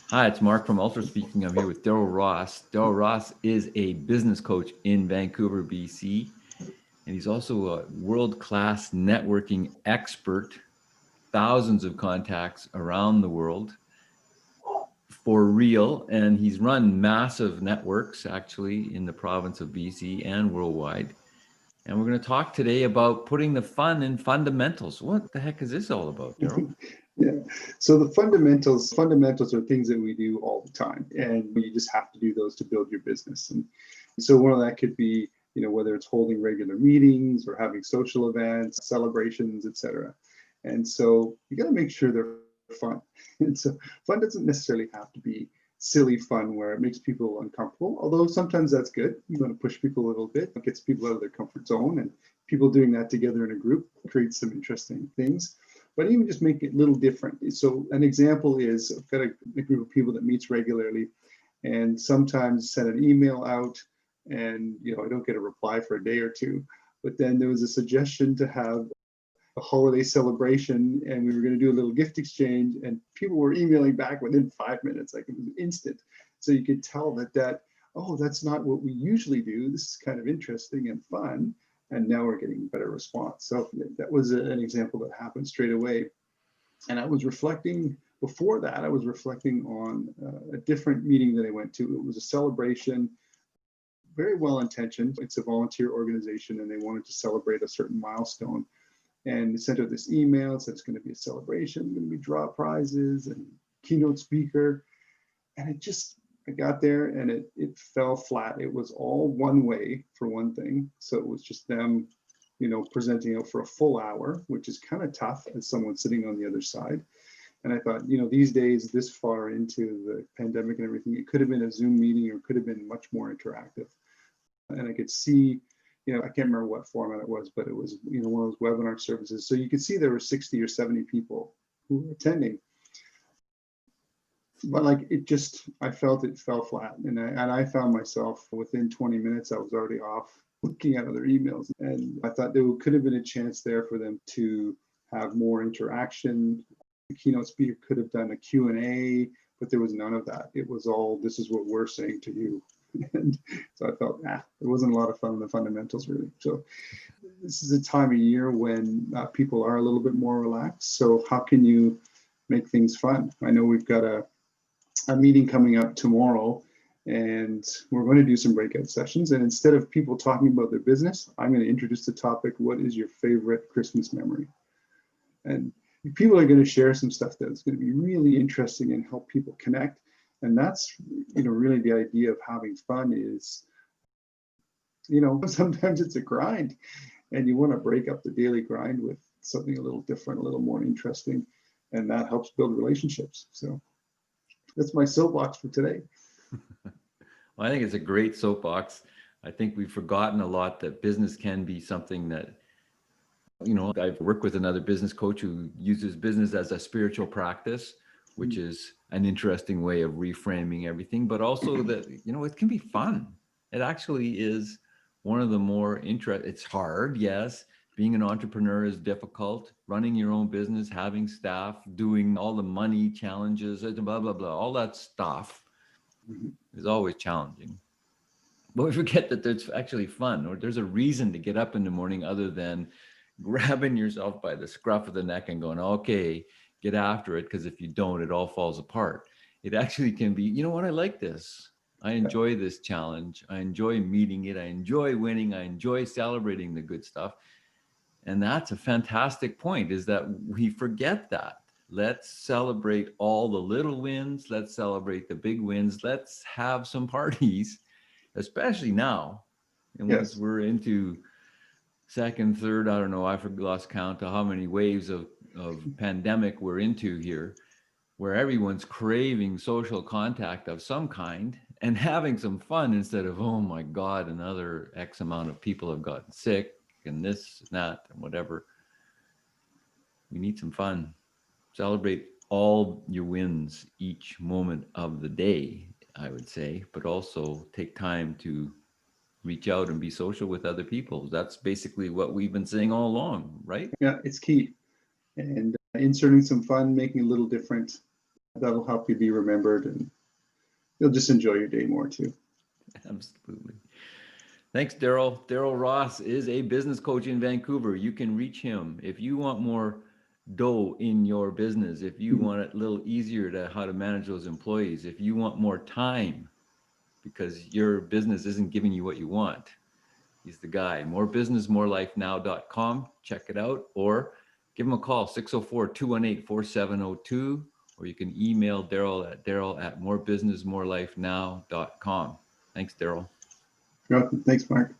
Hi, it's Mark from Ultra speaking. I'm here with Darrell Ross. Darrell Ross is a business coach in Vancouver, BC, and he's also a world-class networking expert, thousands of contacts around the world for real. And he's run massive networks actually in the province of BC and worldwide. And we're going to talk today about putting the fun in fundamentals. What the heck is this all about, Darrell? Yeah. So the fundamentals are things that we do all the time, and you just have to do those to build your business. And so one of that could be, whether it's holding regular meetings or having social events, celebrations, etc. And so you got to make sure they're fun. And so fun doesn't necessarily have to be silly fun where it makes people uncomfortable, although sometimes that's good. You want to push people a little bit, it gets people out of their comfort zone, and people doing that together in a group creates some interesting things. But even just make it a little different. So an example is I've got a group of people that meets regularly, and sometimes send an email out, and I don't get a reply for a day or two. But then there was a suggestion to have a holiday celebration, and we were going to do a little gift exchange, and people were emailing back within 5 minutes, like it was instant. So you could tell that oh, that's not what we usually do. This is kind of interesting and fun, and now we're getting better response. So that was an example that happened straight away. And I was reflecting before that, I was reflecting on a different meeting that I went to. It was a celebration, very well intentioned. It's a volunteer organization, and they wanted to celebrate a certain milestone. And they sent out this email, said it's going to be a celebration, going to be draw prizes and keynote speaker. And I got there, and it fell flat. It was all one way for one thing. So it was just them, presenting out for a full hour, which is kind of tough as someone sitting on the other side. And I thought, these days, this far into the pandemic and everything, it could have been a Zoom meeting or could have been much more interactive. And I could see, I can't remember what format it was, but it was, one of those webinar services. So you could see there were 60 or 70 people who were attending. But I felt it fell flat. And I found myself within 20 minutes, I was already off looking at other emails. And I thought there could have been a chance there for them to have more interaction. The keynote speaker could have done a Q&A, but there was none of that. It was all, this is what we're saying to you. And so I felt, it wasn't a lot of fun in the fundamentals, really. So this is a time of year when people are a little bit more relaxed. So how can you make things fun? I know we've got a meeting coming up tomorrow, and we're going to do some breakout sessions. And instead of people talking about their business, I'm going to introduce the topic, what is your favorite Christmas memory? And people are going to share some stuff that's going to be really interesting and help people connect. And that's, really the idea of having fun is, sometimes it's a grind, and you want to break up the daily grind with something a little different, a little more interesting, and that helps build relationships. So that's my soapbox for today. Well, I think it's a great soapbox. I think we've forgotten a lot that business can be something that, I've worked with another business coach who uses business as a spiritual practice, which is an interesting way of reframing everything, but also that, it can be fun. It actually is one of the more it's hard, yes. Being an entrepreneur is difficult. Running your own business, having staff, doing all the money challenges, blah, blah, blah, all that stuff is always challenging. But we forget that there's actually fun, or there's a reason to get up in the morning other than grabbing yourself by the scruff of the neck and going, okay, get after it, because if you don't, it all falls apart. It actually can be, you know what, I like this. I enjoy this challenge. I enjoy meeting it. I enjoy winning. I enjoy celebrating the good stuff. And that's a fantastic point, is that we forget that. Let's celebrate all the little wins. Let's celebrate the big wins. Let's have some parties, especially now. And once we're into second, third, I don't know, I've lost count to how many waves of pandemic we're into here, where everyone's craving social contact of some kind and having some fun instead of, oh my God, another X amount of people have gotten sick and this and that and whatever. We need some fun. Celebrate all your wins each moment of the day, I would say, but also take time to reach out and be social with other people. That's basically what we've been saying all along, right? Yeah, it's key. And inserting some fun, making it a little different. That'll help you be remembered, and you'll just enjoy your day more too. Absolutely. Thanks, Darrell. Darrell Ross is a business coach in Vancouver. You can reach him if you want more dough in your business, if you want it a little easier to how to manage those employees, if you want more time because your business isn't giving you what you want. He's the guy. Morebusinessmorelifenow.com. Check it out, or give him a call, 604-218-4702, or you can email Darrell at morebusinessmorelifenow.com. Thanks, Darrell. Thanks, Mark.